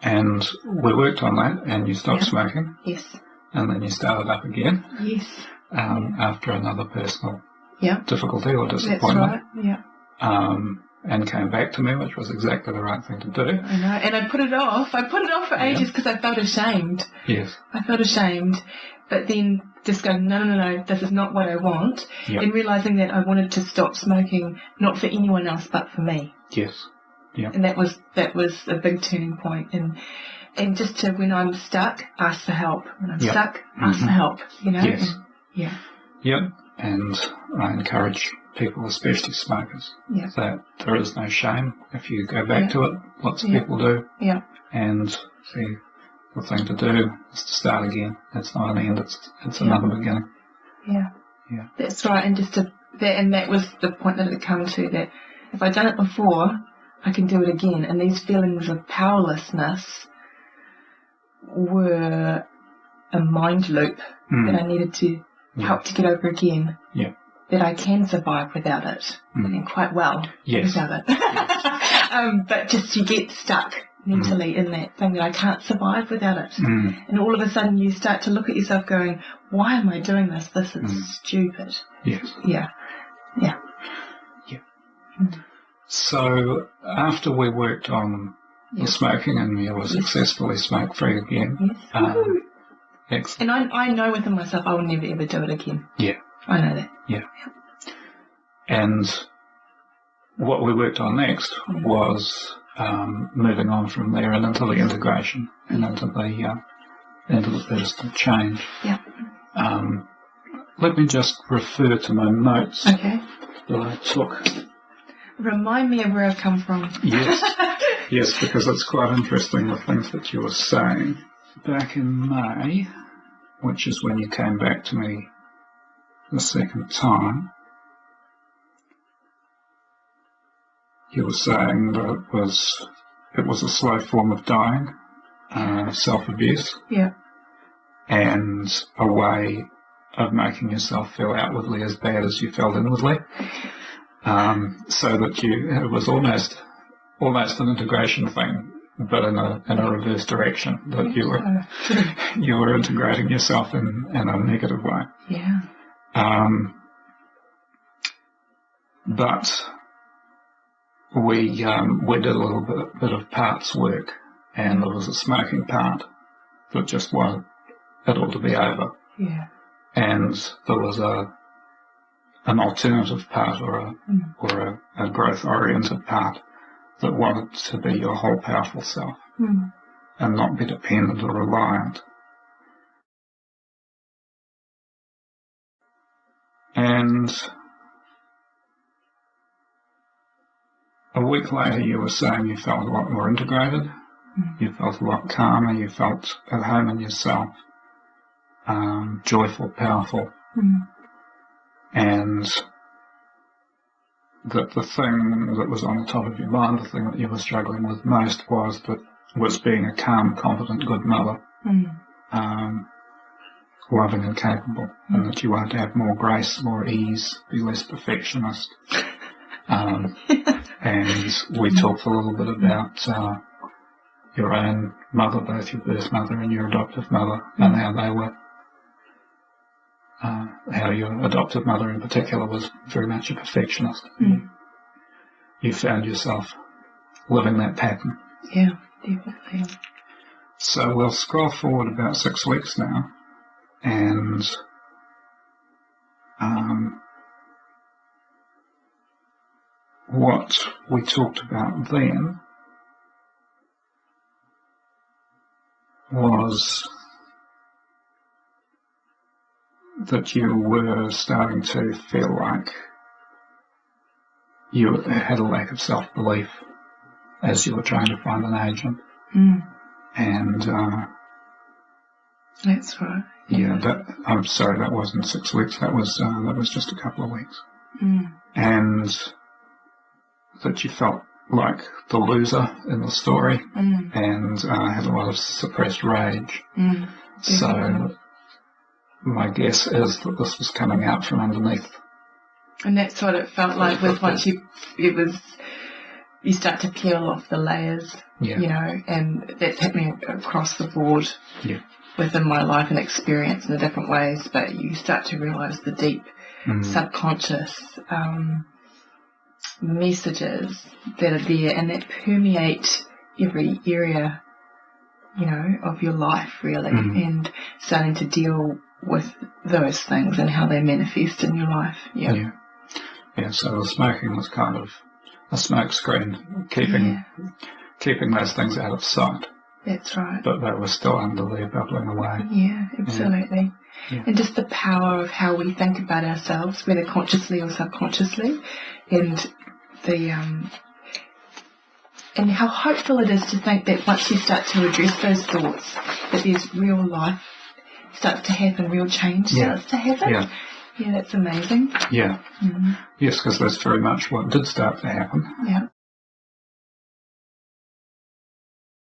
And we worked on that, and you stopped smoking. Yes. And then you started up again. Yes. After another personal difficulty or disappointment. That's right, yeah. And came back to me, which was exactly the right thing to do. I know, and I put it off. I put it off for ages because I felt ashamed. Yes. I felt ashamed, but then just going, no, this is not what I want, and realising that I wanted to stop smoking, not for anyone else, but for me. Yes. Yeah. And that was a big turning point. And just to, when I'm stuck, ask for help. When I'm stuck, ask for help, you know? Yes. Yep. And I encourage people, especially smokers, that there is no shame if you go back to it. Lots of people do. Yeah. And the thing to do is to start again. It's not an end, it's another beginning. Yeah. Yeah. That's right. And that was the point that it come to, that if I'd done it before, I can do it again. And these feelings of powerlessness were a mind loop that I needed to help to get over again. Yeah. That I can survive without it, and quite well without it. But just you get stuck mentally in that thing that I can't survive without it. And all of a sudden you start to look at yourself going, why am I doing this? This is stupid. Yes. Yeah. So after we worked on the smoking and you were successfully smoke-free again. Yes. And I know within myself I will never ever do it again. Yeah. I know that. Yeah. And what we worked on next was moving on from there and into the integration and into the personal change. Yeah. Let me just refer to my notes that I took. Remind me of where I've come from. Yes, because it's quite interesting the things that you were saying. Back in May, which is when you came back to me the second time, you were saying that it was a slow form of dying, self-abuse, and a way of making yourself feel outwardly as bad as you felt inwardly, so that it was almost an integration thing, but in a reverse direction, that you were integrating yourself in a negative way. Yeah. But we did a little bit of parts work, and there was a smoking part that just wanted it all to be over. Yeah. And there was an alternative part or a growth-oriented part that wanted to be your whole powerful self and not be dependent or reliant. And a week later you were saying you felt a lot more integrated, you felt a lot calmer, you felt at home in yourself, joyful, powerful, and that the thing that was on the top of your mind, the thing that you were struggling with most was being a calm, confident, good mother, loving and capable, and that you wanted to have more grace, more ease, be less perfectionist. And we talked a little bit about your own mother, both your birth mother and your adoptive mother, and how they were, how your adoptive mother in particular was very much a perfectionist. You found yourself living that pattern. Yeah, definitely. So we'll scroll forward about 6 weeks now, and what we talked about then was that you were starting to feel like you had a lack of self-belief as you were trying to find an agent. And that's right. I'm sorry, that wasn't 6 weeks. That was just a couple of weeks. And that you felt like the loser in the story, and had a lot of suppressed rage. So my guess is that this was coming out from underneath. And that's what it felt like. Was once you start to peel off the layers, and that's happening across the board within my life and experience in the different ways, but you start to realise the deep subconscious messages that are there and that permeate every area, of your life, really, and starting to deal with those things and how they manifest in your life. Yeah, so the smoking was kind of a smokescreen, keeping those things out of sight. That's right. But they were still under there, bubbling away. Yeah, absolutely. Yeah. And just the power of how we think about ourselves, whether consciously or subconsciously, and and how hopeful it is to think that once you start to address those thoughts, that there's real life starts to happen, real change starts to happen. Yeah, that's amazing. Yeah. Yes, because that's very much what did start to happen. Yeah.